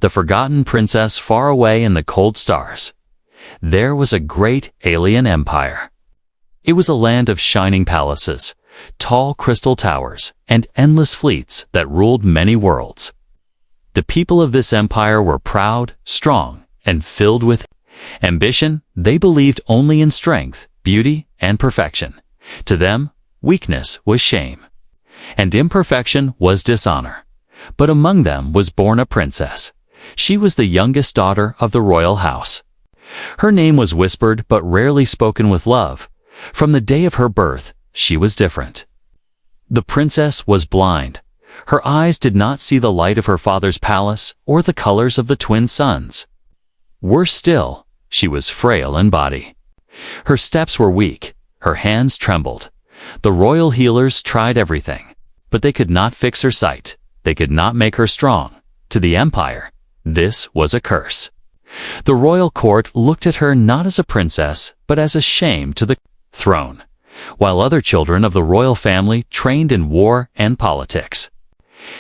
the forgotten princess far away in the cold stars. There was a great alien empire. It was a land of shining palaces, tall crystal towers, and endless fleets that ruled many worlds. The people of this empire were proud, strong, and filled with ambition. They believed only in strength, beauty, and perfection. To them, weakness was shame, and imperfection was dishonor. But among them was born a princess. She was the youngest daughter of the royal house. Her name was whispered but rarely spoken with love. From the day of her birth, she was different. The princess was blind. Her eyes did not see the light of her father's palace or the colors of the twin suns. Worse still, she was frail in body. Her steps were weak, her hands trembled. The royal healers tried everything, but they could not fix her sight. They could not make her strong. To the empire, this was a curse. The royal court looked at her not as a princess, but as a shame to the throne, while other children of the royal family trained in war and politics.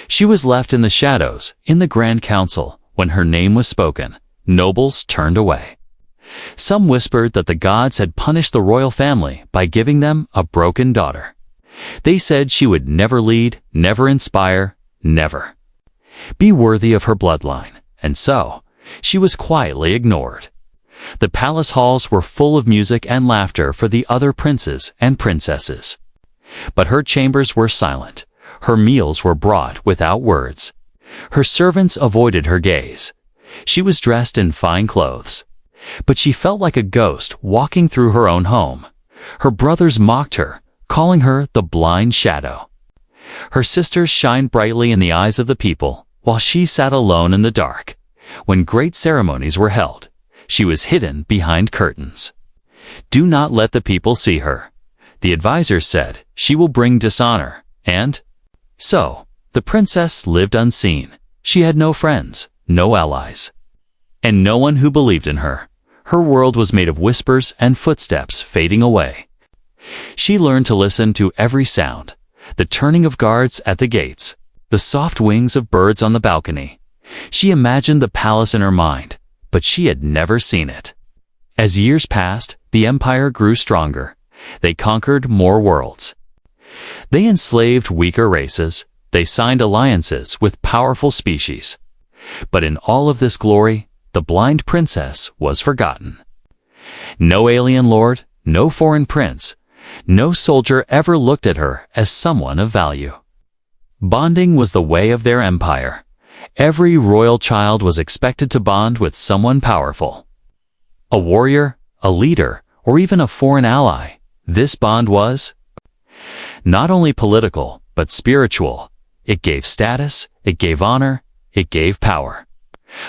She was left in the shadows, in the Grand Council. When her name was spoken, nobles turned away. Some whispered that the gods had punished the royal family by giving them a broken daughter. They said she would never lead, never inspire, never be worthy of her bloodline, and so she was quietly ignored. The palace halls were full of music and laughter for the other princes and princesses. But her chambers were silent. Her meals were brought without words. Her servants avoided her gaze. She was dressed in fine clothes, but she felt like a ghost walking through her own home. Her brothers mocked her, calling her the blind shadow. Her sisters shined brightly in the eyes of the people, while she sat alone in the dark. When great ceremonies were held, she was hidden behind curtains. Do not let the people see her. The advisors said, she will bring dishonor. And so, the princess lived unseen. She had no friends, no allies, and no one who believed in her. Her world was made of whispers and footsteps fading away. She learned to listen to every sound, the turning of guards at the gates, the soft wings of birds on the balcony. She imagined the palace in her mind, but she had never seen it. As years passed, the empire grew stronger. They conquered more worlds. They enslaved weaker races. They signed alliances with powerful species. But in all of this glory, the blind princess was forgotten. No alien lord, no foreign prince, no soldier ever looked at her as someone of value. Bonding was the way of their empire. Every royal child was expected to bond with someone powerful. A warrior, a leader, or even a foreign ally. This bond was not only political, but spiritual. It gave status, it gave honor, it gave power.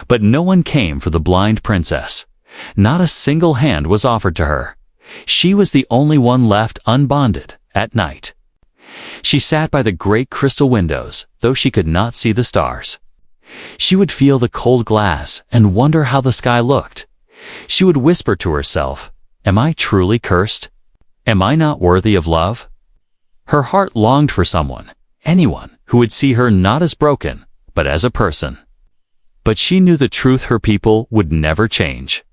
But no one came for the blind princess. Not a single hand was offered to her. She was the only one left unbonded at night. She sat by the great crystal windows, though she could not see the stars. She would feel the cold glass and wonder how the sky looked. She would whisper to herself, "Am I truly cursed? Am I not worthy of love?" Her heart longed for someone, anyone, who would see her not as broken, but as a person. But she knew the truth: her people would never change.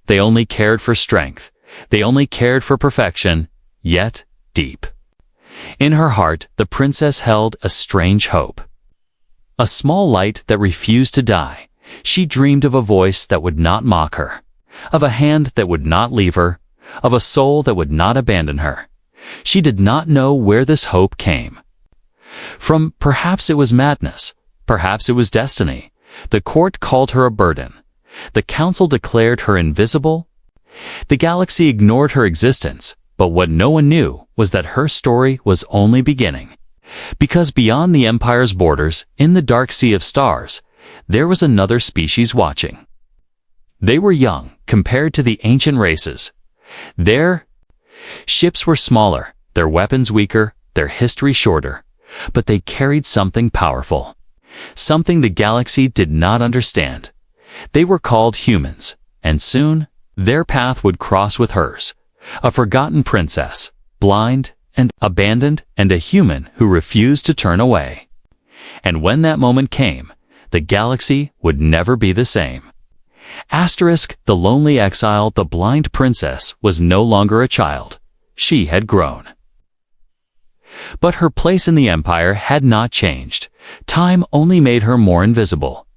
They only cared for strength. They only cared for perfection, yet deep. In her heart, the princess held a strange hope. A small light that refused to die. She dreamed of a voice that would not mock her, of a hand that would not leave her, of a soul that would not abandon her. She did not know where this hope came from. Perhaps it was madness. Perhaps it was destiny. The court called her a burden. The council declared her invisible. The galaxy ignored her existence. But what no one knew was that her story was only beginning. Because beyond the empire's borders, in the dark sea of stars, there was another species watching. They were young compared to the ancient races. Their ships were smaller, their weapons weaker, their history shorter, but they carried something powerful, something the galaxy did not understand. They were called humans, and soon their path would cross with hers. A forgotten princess, blind and abandoned, and a human who refused to turn away. And when that moment came, the galaxy would never be the same. Asterisk, the lonely exile, the blind princess, was no longer a child. She had grown. But her place in the empire had not changed. Time only made her more invisible.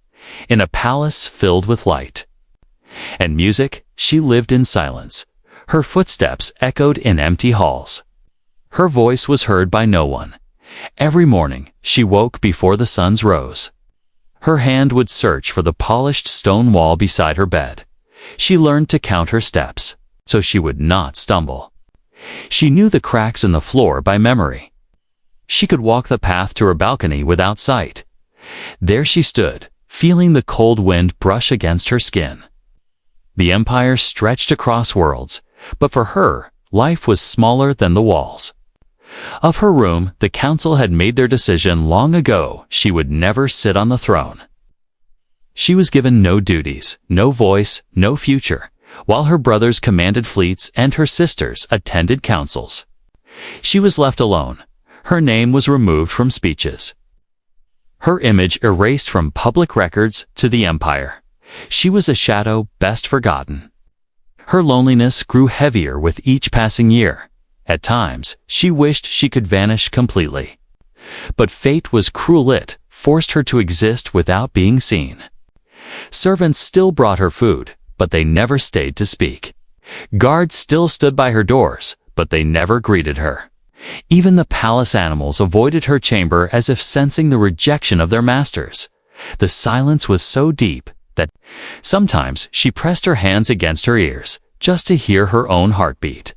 In a palace filled with light and music, she lived in silence. Her footsteps echoed in empty halls. Her voice was heard by no one. Every morning, she woke before the suns rose. Her hand would search for the polished stone wall beside her bed. She learned to count her steps, so she would not stumble. She knew the cracks in the floor by memory. She could walk the path to her balcony without sight. There she stood, feeling the cold wind brush against her skin. The empire stretched across worlds, but for her, life was smaller than the walls. Of her room, the council had made their decision long ago. She would never sit on the throne. She was given no duties, no voice, no future, while her brothers commanded fleets and her sisters attended councils. She was left alone. Her name was removed from speeches. Her image erased from public records to the empire. She was a shadow best forgotten. Her loneliness grew heavier with each passing year. At times, she wished she could vanish completely. But fate was cruel. It forced her to exist without being seen. Servants still brought her food, but they never stayed to speak. Guards still stood by her doors, but they never greeted her. Even the palace animals avoided her chamber as if sensing the rejection of their masters. The silence was so deep that sometimes she pressed her hands against her ears just to hear her own heartbeat.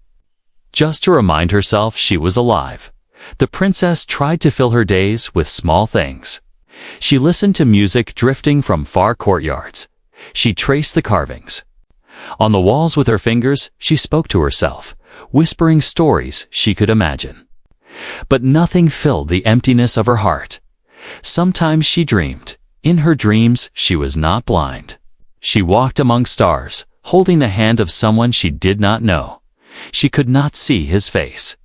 Just to remind herself she was alive. The princess tried to fill her days with small things. She listened to music drifting from far courtyards. She traced the carvings. On the walls with her fingers, she spoke to herself, whispering stories she could imagine. But nothing filled the emptiness of her heart. Sometimes she dreamed. In her dreams, she was not blind. She walked among stars, holding the hand of someone she did not know. She could not see his face,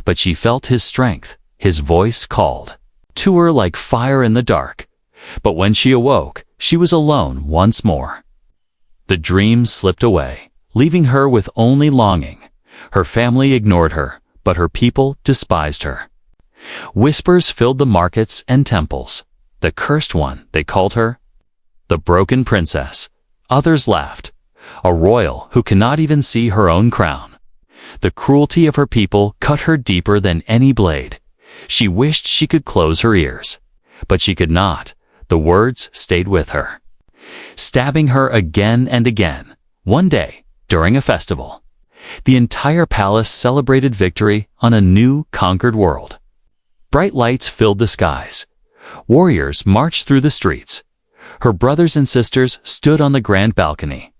but she felt his strength. His voice called to her like fire in the dark. But when she awoke, she was alone once more. The dream slipped away, leaving her with only longing. Her family ignored her, but her people despised her. Whispers filled the markets and temples. The cursed one, they called her. The broken princess. Others laughed. A royal who cannot even see her own crown. The cruelty of her people cut her deeper than any blade. She wished she could close her ears, but she could not. The words stayed with her, stabbing her again and again. One day, during a festival, the entire palace celebrated victory on a new conquered world. Bright lights filled the skies. Warriors marched through the streets. Her brothers and sisters stood on the grand balcony,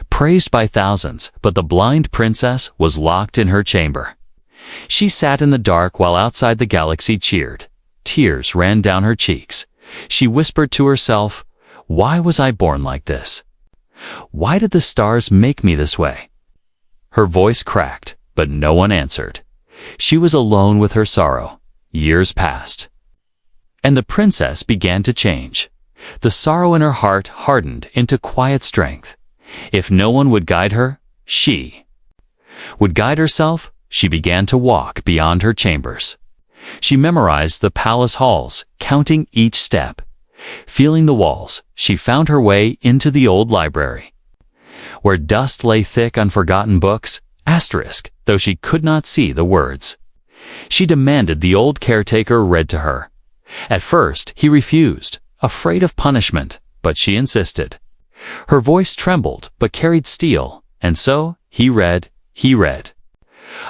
praised by thousands, but the blind princess was locked in her chamber. She sat in the dark while outside the galaxy cheered. Tears ran down her cheeks. She whispered to herself, "Why was I born like this? Why did the stars make me this way?" Her voice cracked, but no one answered. She was alone with her sorrow. Years passed, and the princess began to change. The sorrow in her heart hardened into quiet strength. If no one would guide her, she would guide herself. She began to walk beyond her chambers. She memorized the palace halls, counting each step. Feeling the walls, she found her way into the old library, where dust lay thick on forgotten books, though she could not see the words. She demanded the old caretaker read to her. At first, he refused, afraid of punishment, but she insisted. Her voice trembled but carried steel, and so he read.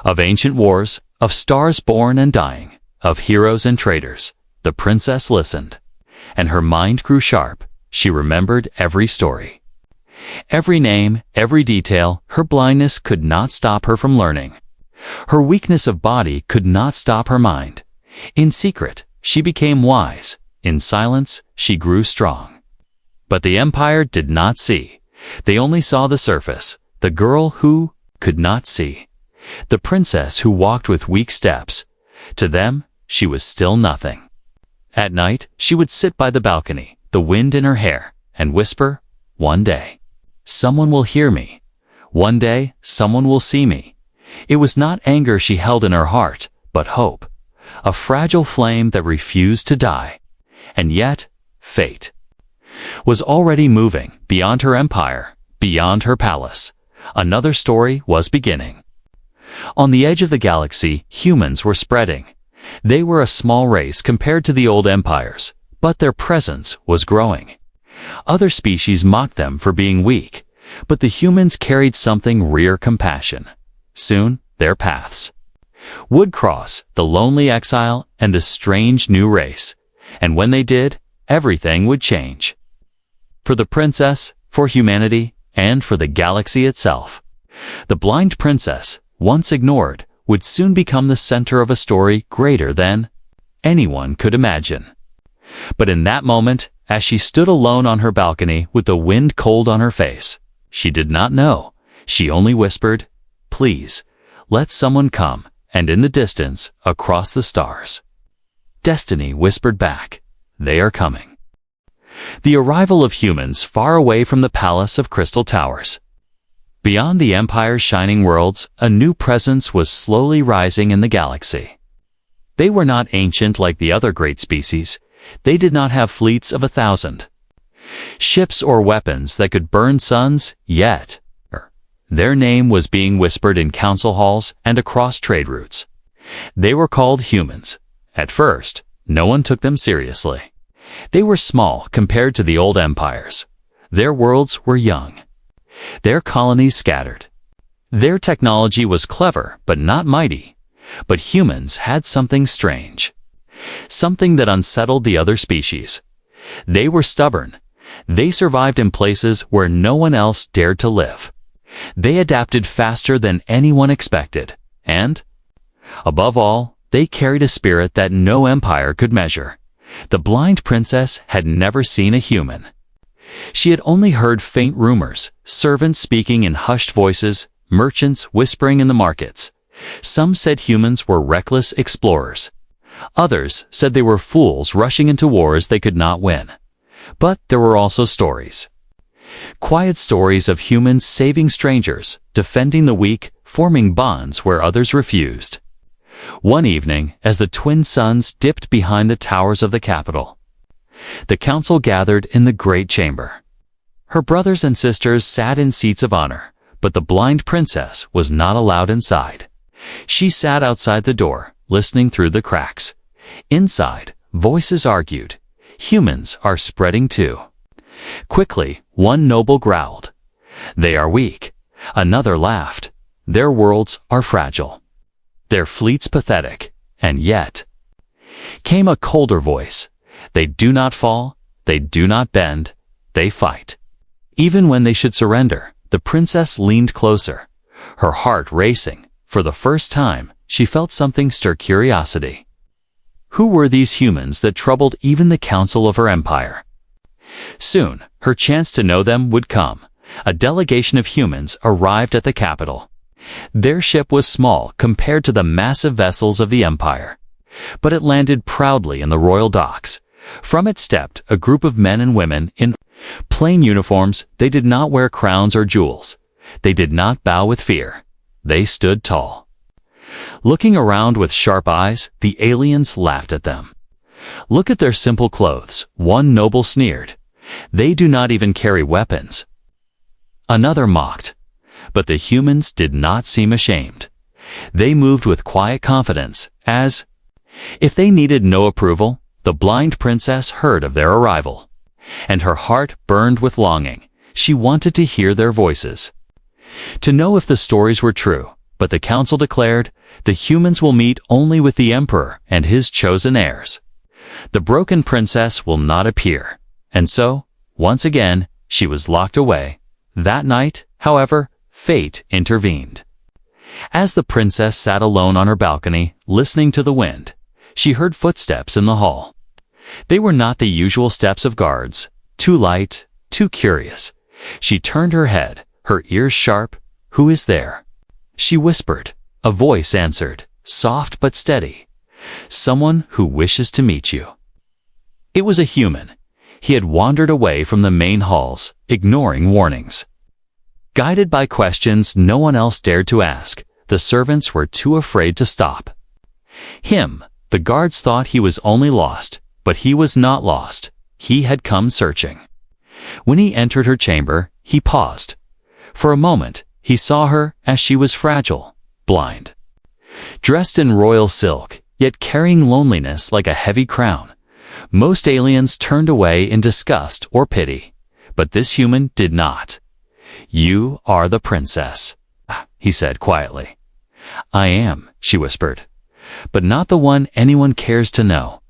Of ancient wars, of stars born and dying, of heroes and traitors. The princess listened, and her mind grew sharp. She remembered every story, every name, every detail. Her blindness could not stop her from learning. Her weakness of body could not stop her mind. In secret, she became wise. In silence, she grew strong. But the empire did not see. They only saw the surface, the girl who could not see, the princess who walked with weak steps. To them, she was still nothing. At night, she would sit by the balcony, the wind in her hair, and whisper, "One day, someone will hear me. One day, someone will see me." It was not anger she held in her heart, but hope, a fragile flame that refused to die. And yet, fate was already moving beyond her empire, beyond her palace. Another story was beginning. On the edge of the galaxy, humans were spreading. They were a small race compared to the old empires, but their presence was growing. Other species mocked them for being weak, but the humans carried something rare: compassion. Soon, their paths would cross the lonely exile and the strange new race. And when they did, everything would change. For the princess, for humanity, and for the galaxy itself. The blind princess, once ignored, would soon become the center of a story greater than anyone could imagine. But in that moment, as she stood alone on her balcony with the wind cold on her face, she did not know. She only whispered, "Please, let someone come," and in the distance, across the stars, destiny whispered back, "They are coming." The arrival of humans far away from the palace of crystal towers. Beyond the Empire's shining worlds, a new presence was slowly rising in the galaxy. They were not ancient like the other great species. They did not have fleets of 1,000 ships or weapons that could burn suns, yet their name was being whispered in council halls and across trade routes. They were called humans. At first, no one took them seriously. They were small compared to the old empires. Their worlds were young. Their colonies scattered. Their technology was clever, but not mighty. But humans had something strange. Something that unsettled the other species. They were stubborn. They survived in places where no one else dared to live. They adapted faster than anyone expected. And, above all, they carried a spirit that no empire could measure. The blind princess had never seen a human. She had only heard faint rumors, servants speaking in hushed voices, merchants whispering in the markets. Some said humans were reckless explorers. Others said they were fools rushing into wars they could not win. But there were also stories. Quiet stories of humans saving strangers, defending the weak, forming bonds where others refused. One evening, as the twin suns dipped behind the towers of the capital, the council gathered in the great chamber. Her brothers and sisters sat in seats of honor, but the blind princess was not allowed inside. She sat outside the door, listening through the cracks. Inside, voices argued. Humans are spreading too. Quickly, one noble growled, "They are weak." Another laughed, "Their worlds are fragile. Their fleets pathetic." And yet, came a colder voice, "They do not fall, they do not bend, they fight." Even when they should surrender, the princess leaned closer, her heart racing. For the first time, she felt something stir curiosity. Who were these humans that troubled even the council of her empire? Soon, her chance to know them would come. A delegation of humans arrived at the capital. Their ship was small compared to the massive vessels of the empire, but it landed proudly in the royal docks. From it stepped a group of men and women in plain uniforms. They did not wear crowns or jewels. They did not bow with fear. They stood tall. Looking around with sharp eyes, the aliens laughed at them. "Look at their simple clothes," one noble sneered. "They do not even carry weapons." Another mocked. But the humans did not seem ashamed. They moved with quiet confidence, as if they needed no approval. The blind princess heard of their arrival, and her heart burned with longing. She wanted to hear their voices, to know if the stories were true. But the council declared, the humans will meet only with the emperor and his chosen heirs. The broken princess will not appear. And so, once again, she was locked away. That night, however, fate intervened. As the princess sat alone on her balcony, listening to the wind, she heard footsteps in the hall. They were not the usual steps of guards, too light, too curious. She turned her head, her ears sharp. "Who is there?" she whispered. A voice answered, soft but steady. "Someone who wishes to meet you." It was a human. he had wandered away from the main halls, ignoring warnings. Guided by questions no one else dared to ask, the servants were too afraid to stop. The guards thought he was only lost, but he was not lost. He had come searching. When he entered her chamber, he paused. For a moment, he saw her as she was fragile, blind. Dressed in royal silk, yet carrying loneliness like a heavy crown. Most aliens turned away in disgust or pity, but this human did not. "You are the princess," he said quietly. "I am," she whispered, "but not the one anyone cares to know."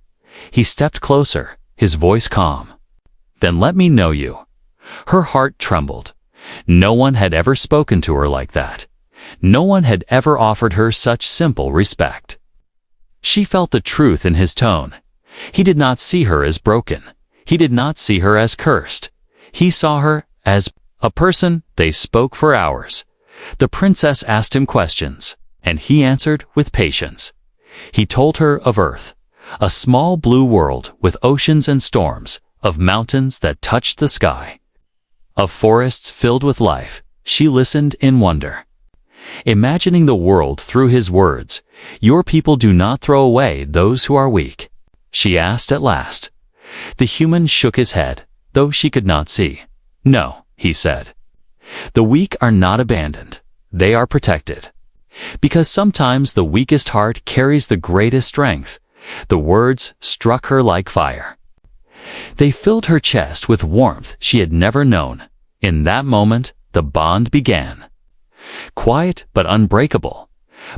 He stepped closer, his voice calm. "Then let me know you." Her heart trembled. No one had ever spoken to her like that. No one had ever offered her such simple respect. She felt the truth in his tone. He did not see her as broken. He did not see her as cursed. He saw her as a person. They spoke for hours. The princess asked him questions, and he answered with patience. He told her of Earth, a small blue world with oceans and storms, of mountains that touched the sky, of forests filled with life. She listened in wonder, imagining the world through his words. "Your people do not throw away those who are weak?" she asked at last. The human shook his head, though she could not see. "No," he said. "The weak are not abandoned. They are protected. Because sometimes the weakest heart carries the greatest strength." The words struck her like fire. They filled her chest with warmth she had never known. In that moment, the bond began. Quiet but unbreakable.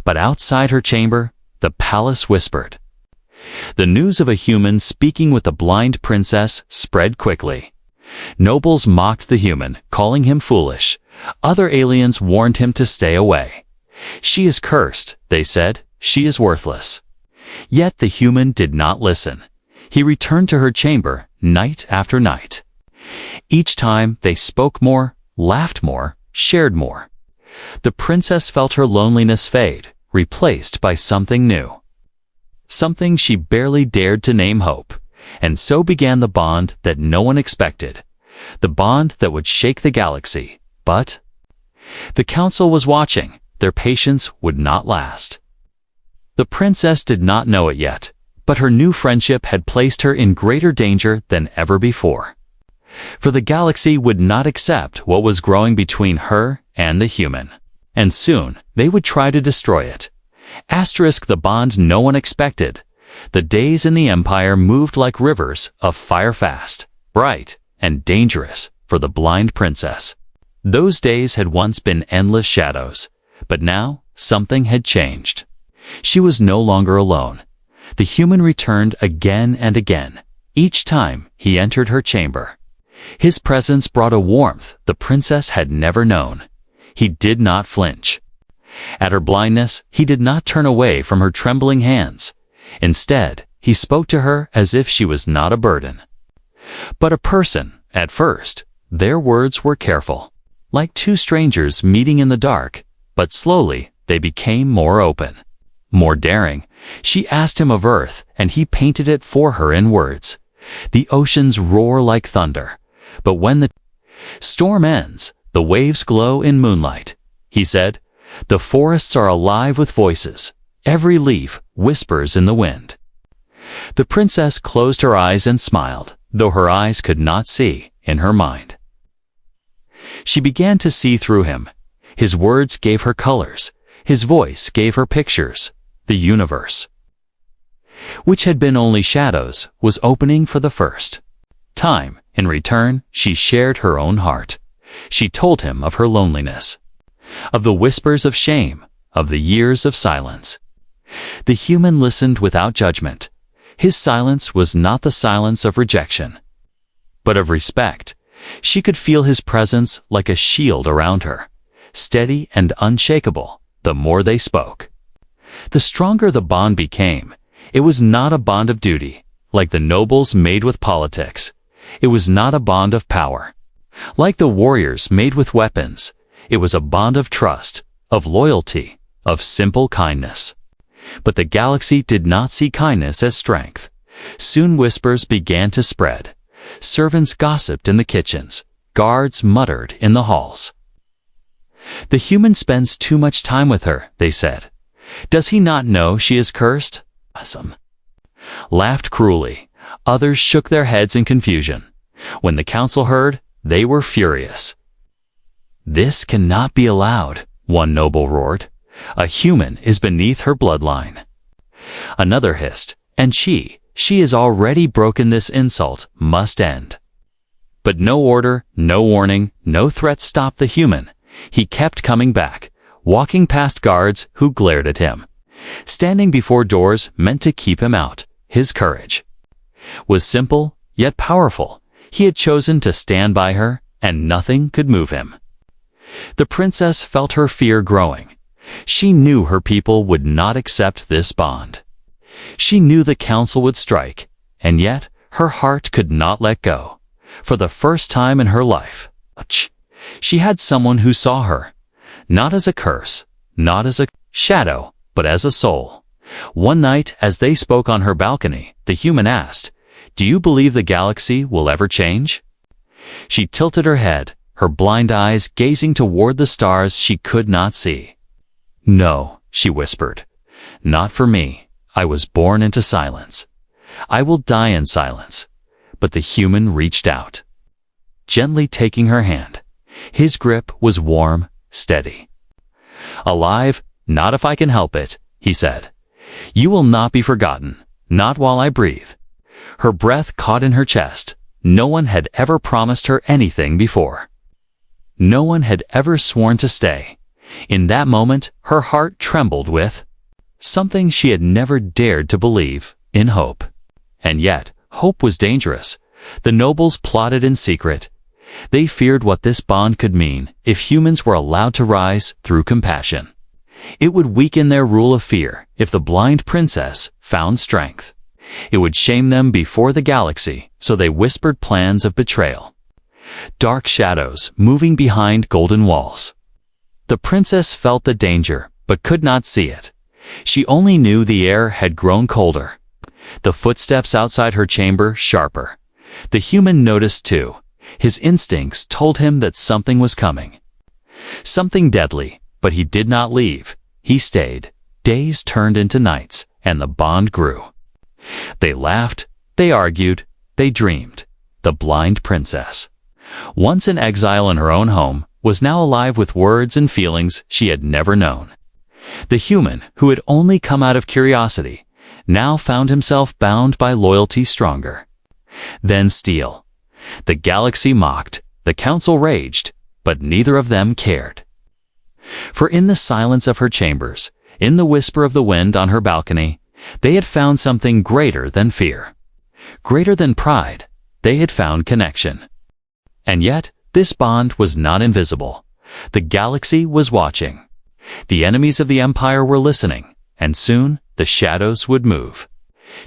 But outside her chamber, the palace whispered. The news of a human speaking with the blind princess spread quickly. Nobles mocked the human, calling him foolish. Other aliens warned him to stay away. "She is cursed," they said. "She is worthless." Yet the human did not listen. He returned to her chamber night after night. Each time they spoke more, laughed more, shared more. The princess felt her loneliness fade, replaced by something new. Something she barely dared to name hope. And so began the bond that no one expected. The bond that would shake the galaxy. But the council was watching. Their patience would not last. The princess did not know it yet, but her new friendship had placed her in greater danger than ever before. For the galaxy would not accept what was growing between her and the human. And soon, they would try to destroy it. The bond no one expected. The days in the empire moved like rivers of fire, fast, bright, and dangerous for the blind princess. Those days had once been endless shadows, but now something had changed. She was no longer alone. The human returned again and again, each time he entered her chamber. His presence brought a warmth the princess had never known. He did not flinch. At her blindness, he did not turn away from her trembling hands. Instead, he spoke to her as if she was not a burden, but a person. At first, their words were careful, like two strangers meeting in the dark, but slowly they became more open, more daring. She asked him of Earth, and he painted it for her in words. The oceans roar like thunder, but when the storm ends, the waves glow in moonlight. He said, the forests are alive with voices. Every leaf whispers in the wind. The princess closed her eyes and smiled, though her eyes could not see in her mind. She began to see through him. His words gave her colors. His voice gave her pictures. The universe, which had been only shadows, was opening for the first time. In return, she shared her own heart. She told him of her loneliness, of the whispers of shame, of the years of silence. The human listened without judgment. His silence was not the silence of rejection, but of respect. She could feel his presence like a shield around her, steady and unshakable. The more they spoke, the stronger the bond became. It was not a bond of duty, like the nobles made with politics. It was not a bond of power, like the warriors made with weapons. It was a bond of trust, of loyalty, of simple kindness. But the galaxy did not see kindness as strength. Soon whispers began to spread. Servants gossiped in the kitchens. Guards muttered in the halls. "The human spends too much time with her," they said. "Does he not know she is cursed?" Some laughed cruelly. Others shook their heads in confusion. When the council heard, they were furious. "This cannot be allowed," one noble roared. "A human is beneath her bloodline." Another hissed, "And she has already broken. This insult must end." But no order, no warning, no threat stopped the human. He kept coming back, walking past guards who glared at him, standing before doors meant to keep him out. His courage was simple, yet powerful. He had chosen to stand by her, and nothing could move him. The princess felt her fear growing. She knew her people would not accept this bond. She knew the council would strike, and yet her heart could not let go. For the first time in her life, she had someone who saw her, not as a curse, not as a shadow, but as a soul. One night, as they spoke on her balcony, the human asked, "Do you believe the galaxy will ever change?" She tilted her head, her blind eyes gazing toward the stars she could not see. "No," she whispered, "not for me. I was born into silence. I will die in silence." But the human reached out, gently taking her hand. His grip was warm, steady. "Alive, not if I can help it," he said. "You will not be forgotten, not while I breathe." Her breath caught in her chest. No one had ever promised her anything before. No one had ever sworn to stay. In that moment, her heart trembled with something she had never dared to believe, in hope. And yet, hope was dangerous. The nobles plotted in secret. They feared what this bond could mean if humans were allowed to rise through compassion. It would weaken their rule of fear if the blind princess found strength. It would shame them before the galaxy, so they whispered plans of betrayal. Dark shadows moving behind golden walls. The princess felt the danger, but could not see it. She only knew the air had grown colder. The footsteps outside her chamber sharper. The human noticed too. His instincts told him that something was coming. Something deadly, but he did not leave. He stayed. Days turned into nights, and the bond grew. They laughed, they argued, they dreamed. The blind princess, once in exile in her own home, was now alive with words and feelings she had never known. The human, who had only come out of curiosity, now found himself bound by loyalty stronger than steel. The galaxy mocked, the council raged, but neither of them cared. For in the silence of her chambers, in the whisper of the wind on her balcony, they had found something greater than fear. Greater than pride, they had found connection. And yet, this bond was not invisible. The galaxy was watching. The enemies of the empire were listening, and soon the shadows would move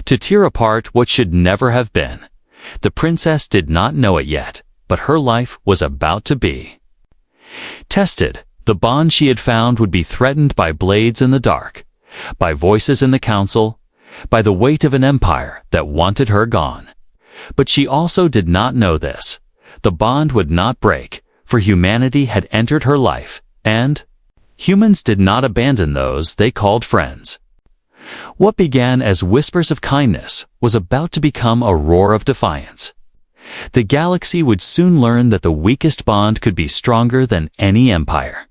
to tear apart what should never have been. The princess did not know it yet, but her life was about to be tested. The bond she had found would be threatened by blades in the dark, by voices in the council, by the weight of an empire that wanted her gone. But she also did not know this. The bond would not break, for humanity had entered her life, and humans did not abandon those they called friends. What began as whispers of kindness was about to become a roar of defiance. The galaxy would soon learn that the weakest bond could be stronger than any empire.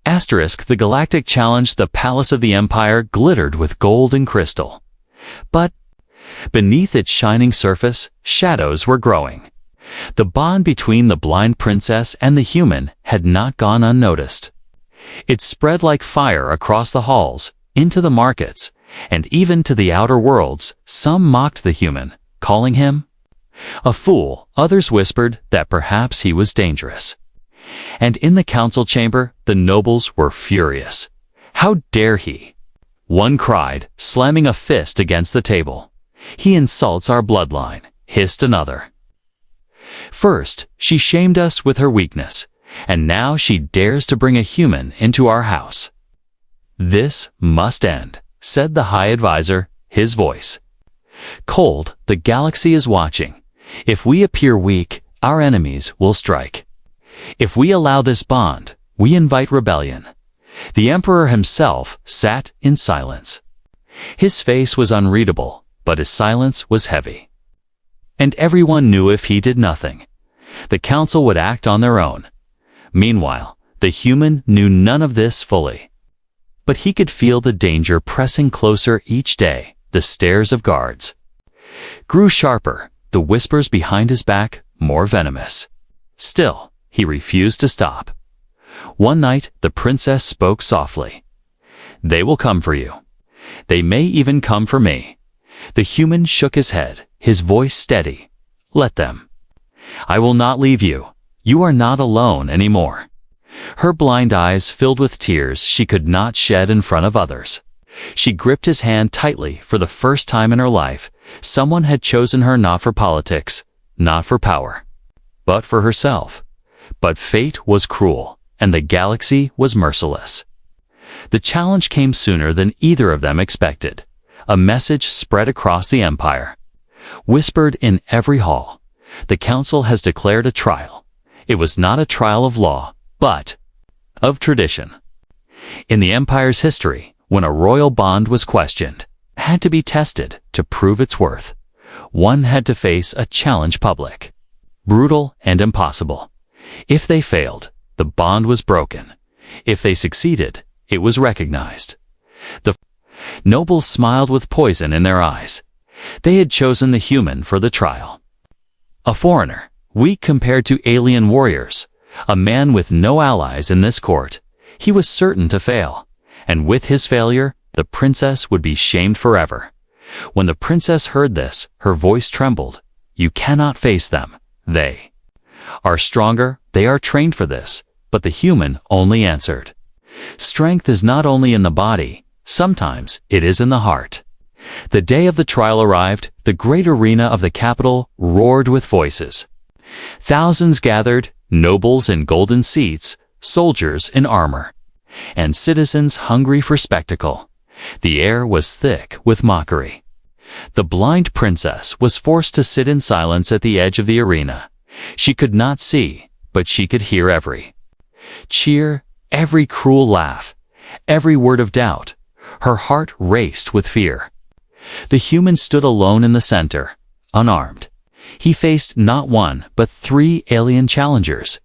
The galactic challenge. The palace of the empire glittered with gold and crystal. But beneath its shining surface, shadows were growing. The bond between the blind princess and the human had not gone unnoticed. It spread like fire across the halls, into the markets, and even to the outer worlds. Some mocked the human, calling him a fool. Others whispered that perhaps he was dangerous. And in the council chamber, the nobles were furious. "How dare he?" one cried, slamming a fist against the table. "He insults our bloodline," hissed another. "First, she shamed us with her weakness, and now she dares to bring a human into our house." "This must end," said the High Advisor, his voice cold. "The galaxy is watching. If we appear weak, our enemies will strike. If we allow this bond, we invite rebellion. The emperor himself sat in silence. His face was unreadable, but his silence was heavy. And everyone knew if he did nothing, the council would act on their own. Meanwhile, the human knew none of this fully. But he could feel the danger pressing closer each day. The stares of guards grew sharper, the whispers behind his back more venomous. Still, he refused to stop. One night, the princess spoke softly. "They will come for you. They may even come for me." The human shook his head, his voice steady. "Let them. I will not leave you. You are not alone anymore." Her blind eyes filled with tears she could not shed in front of others. She gripped his hand tightly. For the first time in her life, someone had chosen her not for politics, not for power, but for herself. But fate was cruel, and the galaxy was merciless. The challenge came sooner than either of them expected. A message spread across the empire, whispered in every hall. The council has declared a trial. It was not a trial of law, but of tradition. In the empire's history, when a royal bond was questioned, it had to be tested to prove its worth. One had to face a challenge public, brutal and impossible. If they failed, the bond was broken. If they succeeded, it was recognized. The nobles smiled with poison in their eyes. They had chosen the human for the trial. A foreigner, weak compared to alien warriors, a man with no allies in this court. He was certain to fail, and with his failure, the princess would be shamed forever. When the princess heard this, her voice trembled. "You cannot face them. They are stronger, they are trained for this." But the human only answered, "Strength is not only in the body, sometimes it is in the heart." The day of the trial arrived. The great arena of the capital roared with voices. Thousands gathered, nobles in golden seats, soldiers in armor, and citizens hungry for spectacle. The air was thick with mockery. The blind princess was forced to sit in silence at the edge of the arena. She could not see, but she could hear every cheer, every cruel laugh, every word of doubt. Her heart raced with fear. The human stood alone in the center, unarmed. He faced not one, but 3 alien challengers,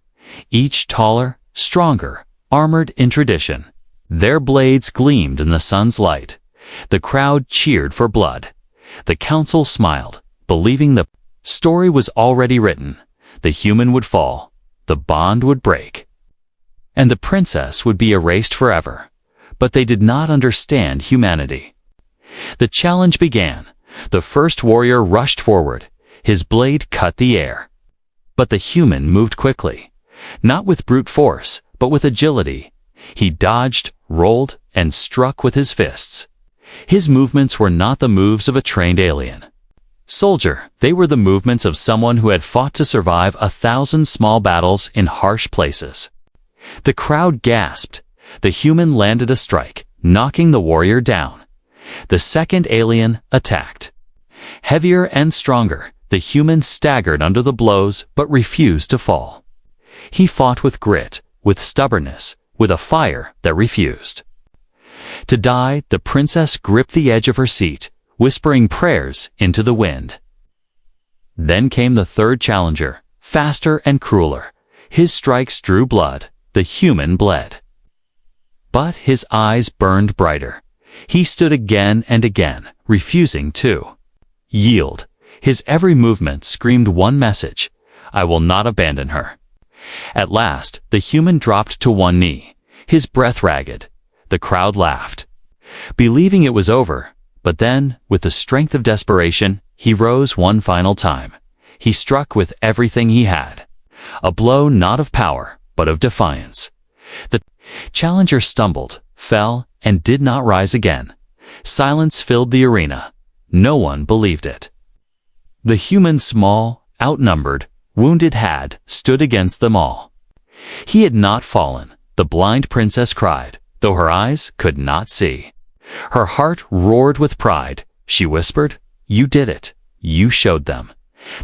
each taller, stronger, armored in tradition. Their blades gleamed in the sun's light. The crowd cheered for blood. The council smiled, believing the story was already written. The human would fall, the bond would break, and the princess would be erased forever. But they did not understand humanity. The challenge began. The first warrior rushed forward. His blade cut the air. But the human moved quickly, not with brute force, but with agility. He dodged, rolled, and struck with his fists. His movements were not the moves of a trained alien soldier. They were the movements of someone who had fought to survive 1,000 small battles in harsh places. The crowd gasped. The human landed a strike, knocking the warrior down. The second alien attacked. Heavier and stronger, the human staggered under the blows but refused to fall. He fought with grit, with stubbornness, with a fire that refused to die. The princess gripped the edge of her seat, whispering prayers into the wind. Then came the third challenger, faster and crueler. His strikes drew blood. The human bled, but his eyes burned brighter. He stood again and again, refusing to yield. His every movement screamed one message: "I will not abandon her." At last, the human dropped to one knee, his breath ragged. The crowd laughed, believing it was over. But then, with the strength of desperation, he rose one final time. He struck with everything he had, a blow not of power, but of defiance. The challenger stumbled, fell, and did not rise again. Silence filled the arena. No one believed it. The human, small, outnumbered, wounded, had stood against them all. He had not fallen, the blind princess cried, though her eyes could not see. Her heart roared with pride. She whispered, "You did it. You showed them.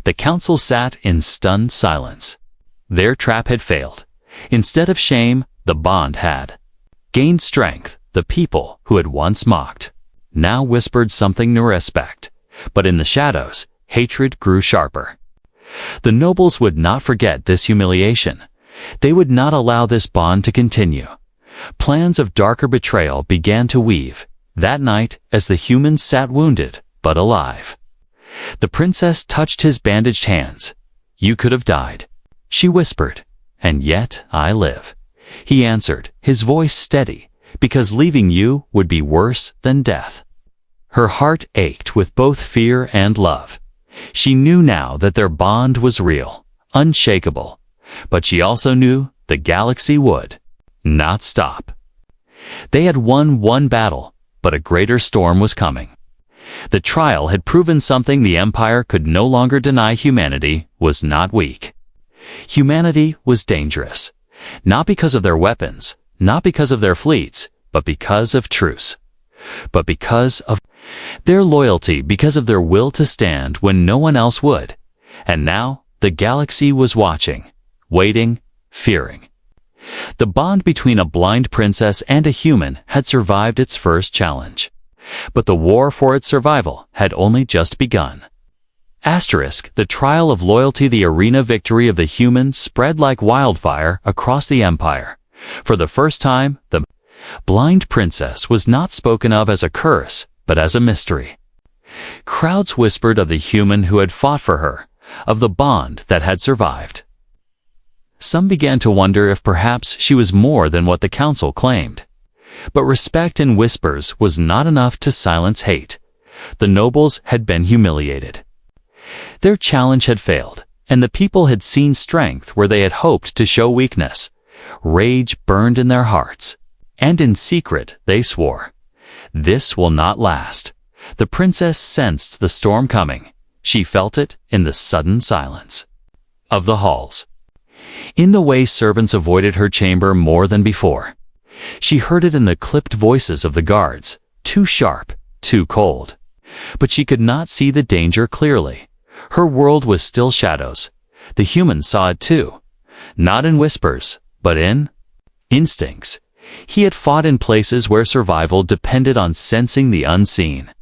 The council sat in stunned silence. Their trap had failed. Instead of shame, the bond had gained strength. The people who had once mocked now whispered something to respect. But in the shadows, hatred grew sharper. The nobles would not forget this humiliation. They would not allow this bond to continue. Plans of darker betrayal began to weave. That night, as the humans sat wounded, but alive, the princess touched his bandaged hands. "You could have died," she whispered. "And yet I live," he answered, his voice steady, "because leaving you would be worse than death." Her heart ached with both fear and love. She knew now that their bond was real, unshakable, but she also knew the galaxy would not stop. They had won one battle, but a greater storm was coming. The trial had proven something the Empire could no longer deny: humanity was not weak. Humanity was dangerous, not because of their weapons, not because of their fleets, but because of truce. But because of their loyalty, because of their will to stand when no one else would. And now the galaxy was watching, waiting, fearing. The bond between a blind princess and a human had survived its first challenge. But the war for its survival had only just begun. The trial of loyalty, the arena victory of the human spread like wildfire across the Empire. For the first time, the blind princess was not spoken of as a curse, but as a mystery. Crowds whispered of the human who had fought for her, of the bond that had survived. Some began to wonder if perhaps she was more than what the council claimed. But respect in whispers was not enough to silence hate. The nobles had been humiliated. Their challenge had failed, and the people had seen strength where they had hoped to show weakness. Rage burned in their hearts, and in secret they swore, "This will not last." The princess sensed the storm coming. She felt it in the sudden silence of the halls, in the way servants avoided her chamber more than before. She heard it in the clipped voices of the guards, too sharp, too cold. But she could not see the danger clearly. Her world was still shadows. The humans saw it too, not in whispers, but in instincts. He had fought in places where survival depended on sensing the unseen,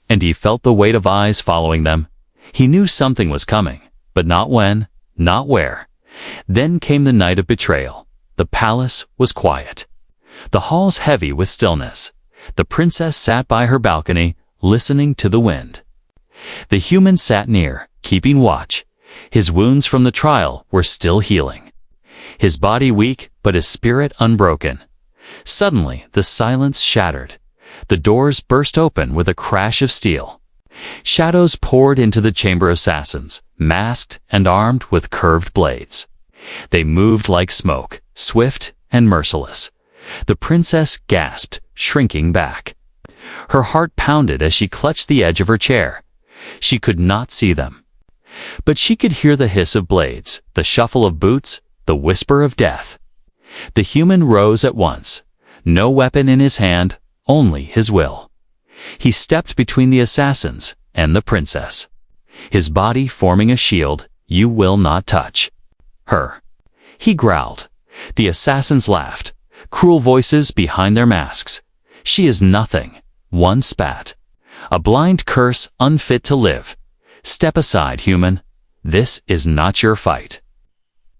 and he felt the weight of eyes following them. He knew something was coming, but not when, not where. Then came the night of betrayal. The palace was quiet, the halls heavy with stillness. The princess sat by her balcony, listening to the wind. The human sat near, keeping watch. His wounds from the trial were still healing. His body weak, but his spirit unbroken. Suddenly, the silence shattered. The doors burst open with a crash of steel. Shadows poured into the chamber of assassins, masked and armed with curved blades. They moved like smoke, swift and merciless. The princess gasped, shrinking back. Her heart pounded as she clutched the edge of her chair. She could not see them, but she could hear the hiss of blades, the shuffle of boots, the whisper of death. The human rose at once, no weapon in his hand, only his will. He stepped between the assassins and the princess, his body forming a shield. "You will not touch her," he growled. The assassins laughed, cruel voices behind their masks. "She is nothing," one spat. "A blind curse unfit to live. Step aside, human. This is not your fight."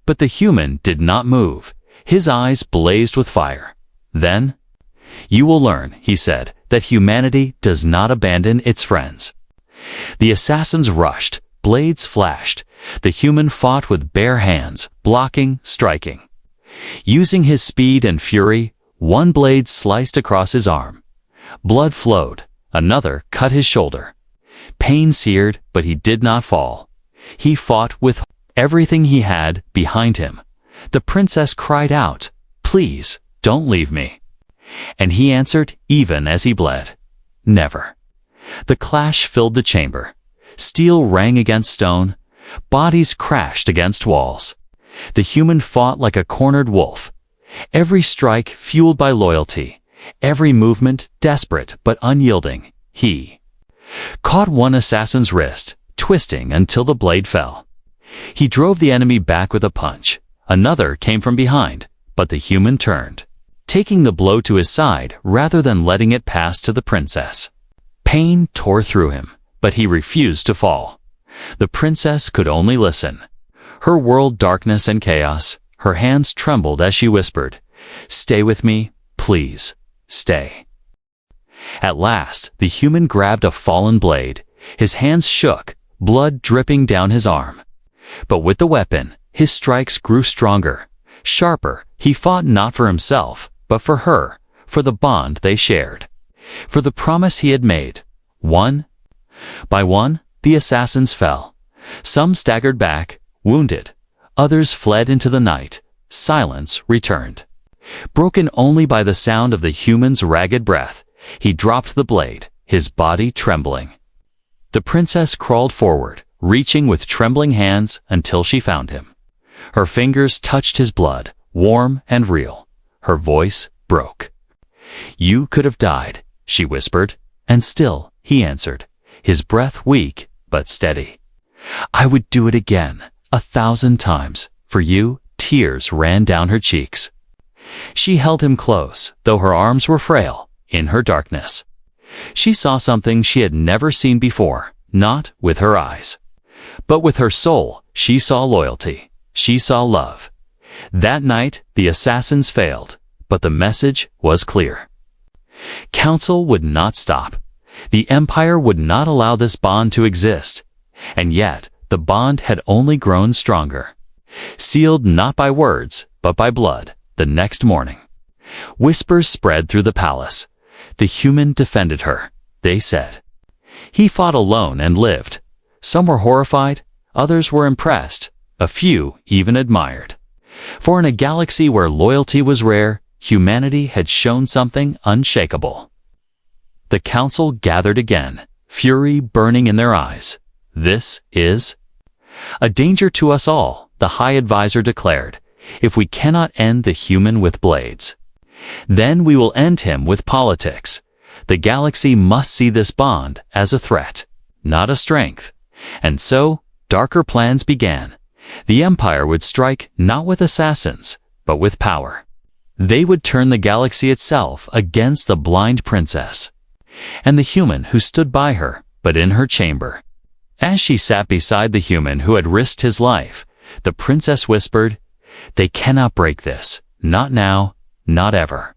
But the human did not move. His eyes blazed with fire. Then, "You will learn," he said, "that humanity does not abandon its friends." The assassins rushed, blades flashed. The human fought with bare hands, blocking, striking. Using his speed and fury, one blade sliced across his arm. Blood flowed. Another cut his shoulder. Pain seared, but he did not fall. He fought with everything he had behind him. The princess cried out, "Please, don't leave me." And he answered, even as he bled, "Never." The clash filled the chamber. Steel rang against stone. Bodies crashed against walls. The human fought like a cornered wolf. Every strike fueled by loyalty. Every movement desperate but unyielding. He caught one assassin's wrist, twisting until the blade fell. He drove the enemy back with a punch. Another came from behind, but the human turned, taking the blow to his side rather than letting it pass to the princess. Pain tore through him, but he refused to fall. The princess could only listen. Her world darkness and chaos, her hands trembled as she whispered, "Stay with me, please, stay." At last, the human grabbed a fallen blade. His hands shook, blood dripping down his arm. But with the weapon, his strikes grew stronger, sharper. He fought not for himself, but for her, for the bond they shared, for the promise he had made. One by one, the assassins fell. Some staggered back, wounded. Others fled into the night. Silence returned. Broken only by the sound of the human's ragged breath, he dropped the blade, his body trembling. The princess crawled forward, reaching with trembling hands until she found him. Her fingers touched his blood, warm and real. Her voice broke. "You could have died," she whispered, and still he answered, his breath weak but steady. "I would do it again, 1,000 times, for you." Tears ran down her cheeks. She held him close, though her arms were frail, in her darkness. She saw something she had never seen before, not with her eyes. But with her soul, she saw loyalty. She saw love. That night, the assassins failed, but the message was clear. Council would not stop. The Empire would not allow this bond to exist. And yet, the bond had only grown stronger. Sealed not by words, but by blood, the next morning. Whispers spread through the palace. The human defended her, they said. He fought alone and lived. Some were horrified, others were impressed, a few even admired. For in a galaxy where loyalty was rare, humanity had shown something unshakable. The council gathered again, fury burning in their eyes. "This is a danger to us all," the High Advisor declared. "If we cannot end the human with blades, then we will end him with politics. The galaxy must see this bond as a threat, not a strength." And so, darker plans began. The Empire would strike not with assassins, but with power. They would turn the galaxy itself against the blind princess, and the human who stood by her, but in her chamber. As she sat beside the human who had risked his life, the princess whispered, "They cannot break this, not now, not ever."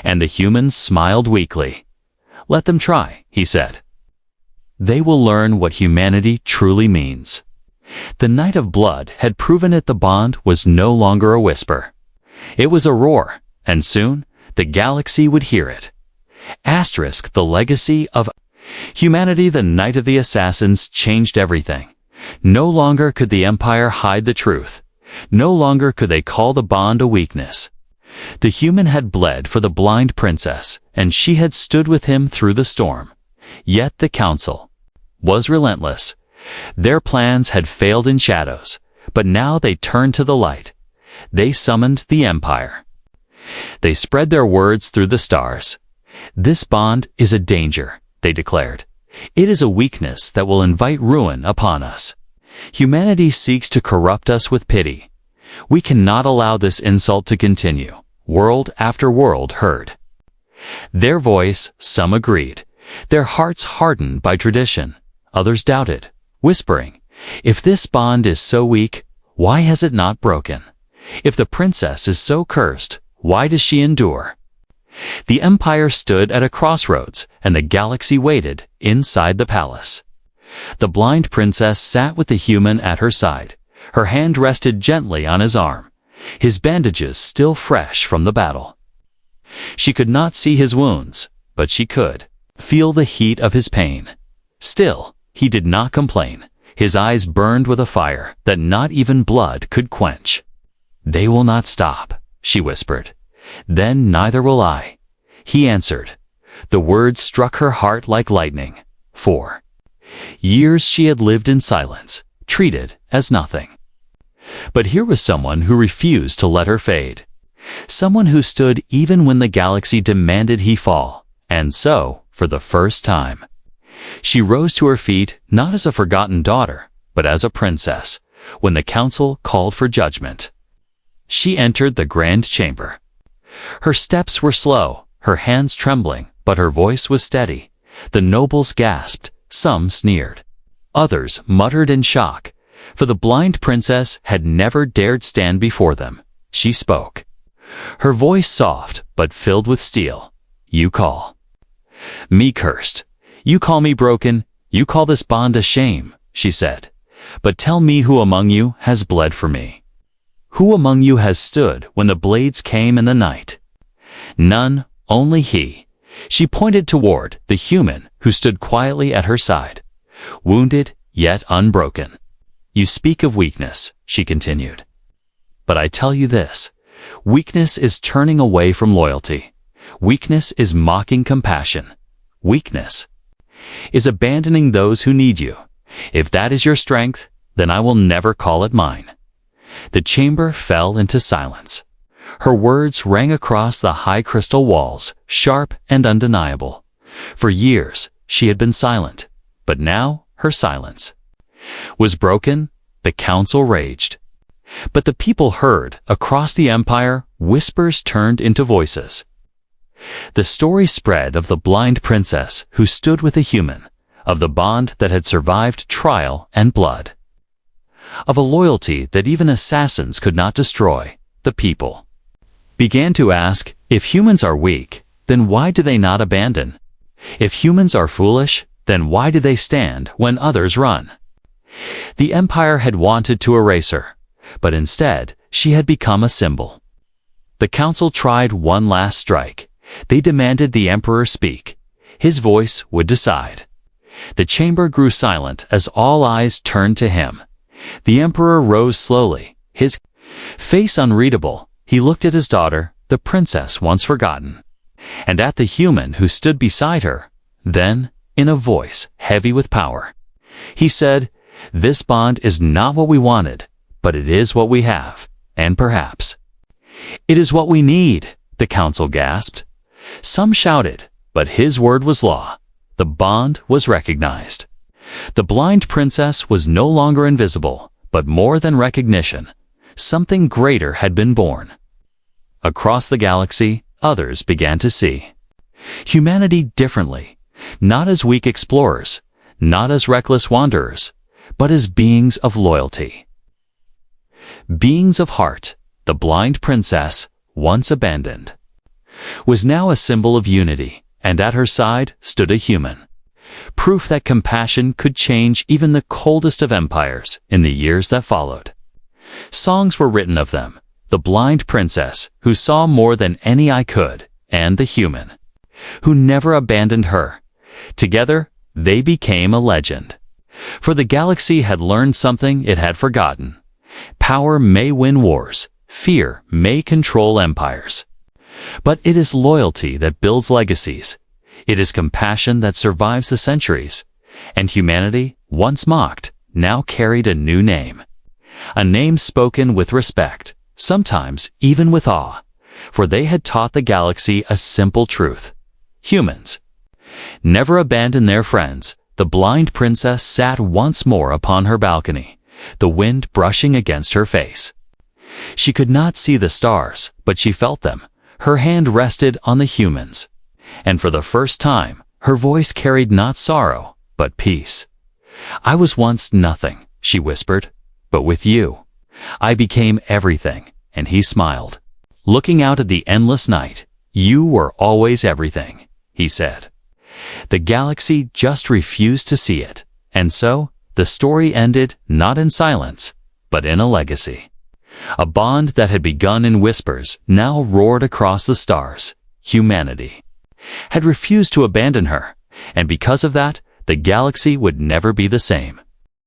And the human smiled weakly. "Let them try," he said. "They will learn what humanity truly means." The night of blood had proven it. The bond was no longer a whisper. It was a roar, and soon the galaxy would hear it. Asterisk the legacy of humanity. The night of the assassins changed everything. No longer could the Empire hide the truth. No longer could they call the bond a weakness. The human had bled for the blind princess, and she had stood with him through the storm. Yet the council was relentless. Their plans had failed in shadows, but now they turned to the light. They summoned the Empire. They spread their words through the stars. "This bond is a danger," they declared. "It is a weakness that will invite ruin upon us. Humanity seeks to corrupt us with pity. We cannot allow this insult to continue." World after world heard their voice. Some agreed, their hearts hardened by tradition. Others doubted, whispering, "If this bond is so weak, why has it not broken? If the princess is so cursed, why does she endure?" The Empire stood at a crossroads, and the galaxy waited inside the palace. The blind princess sat with the human at her side. Her hand rested gently on his arm, his bandages still fresh from the battle. She could not see his wounds, but she could feel the heat of his pain. Still, he did not complain. His eyes burned with a fire that not even blood could quench. "They will not stop," she whispered. "Then neither will I," he answered. The words struck her heart like lightning. For years she had lived in silence, treated as nothing. But here was someone who refused to let her fade. Someone who stood even when the galaxy demanded he fall. And so, for the first time, She rose to her feet not as a forgotten daughter, but as a princess, when the council called for judgment. She entered the grand chamber. Her steps were slow, her hands trembling, but her voice was steady. The nobles gasped, some sneered. Others muttered in shock, for the blind princess had never dared stand before them. She spoke. Her voice soft, but filled with steel. "You call me cursed. You call me broken. You call this bond a shame," she said. "But tell me who among you has bled for me? Who among you has stood when the blades came in the night?" None, only he. She pointed toward the human who stood quietly at her side, wounded yet unbroken. "You speak of weakness," she continued. "But I tell you this, weakness is turning away from loyalty. Weakness is mocking compassion. Weakness is abandoning those who need you. If that is your strength, then I will never call it mine." The chamber fell into silence. Her words rang across the high crystal walls, sharp and undeniable. For years, she had been silent, but now her silence was broken. The council raged. But the people heard, across the empire, whispers turned into voices. The story spread of the blind princess who stood with a human, of the bond that had survived trial and blood, of a loyalty that even assassins could not destroy. The people began to ask, if humans are weak, then why do they not abandon? If humans are foolish, then why do they stand when others run? The empire had wanted to erase her, but instead she had become a symbol. The council tried one last strike. They demanded the emperor speak. His voice would decide. The chamber grew silent as all eyes turned to him. The emperor rose slowly, his face unreadable. He looked at his daughter, the princess once forgotten, and at the human who stood beside her. Then, in a voice heavy with power, he said, "This bond is not what we wanted, but it is what we have, and perhaps it is what we need." The council gasped. Some shouted, but his word was law. The bond was recognized. The blind princess was no longer invisible, but more than recognition. Something greater had been born. Across the galaxy, others began to see humanity differently, not as weak explorers, not as reckless wanderers, but as beings of loyalty. Beings of heart. The blind princess, once abandoned, was now a symbol of unity, and at her side stood a human. Proof that compassion could change even the coldest of empires in the years that followed. Songs were written of them, the blind princess who saw more than any eye could, and the human who never abandoned her. Together, they became a legend. For the galaxy had learned something it had forgotten. Power may win wars, fear may control empires. But it is loyalty that builds legacies. It is compassion that survives the centuries. And humanity, once mocked, now carried a new name. A name spoken with respect, sometimes even with awe, for they had taught the galaxy a simple truth. Humans never abandon their friends. The blind princess sat once more upon her balcony, the wind brushing against her face. She could not see the stars, but she felt them. Her hand rested on the humans, and for the first time, her voice carried not sorrow, but peace. "I was once nothing," she whispered, "but with you, I became everything." And he smiled. Looking out at the endless night, "You were always everything," he said. The galaxy just refused to see it, and so the story ended not in silence, but in a legacy. A bond that had begun in whispers now roared across the stars. Humanity had refused to abandon her, and because of that, the galaxy would never be the same.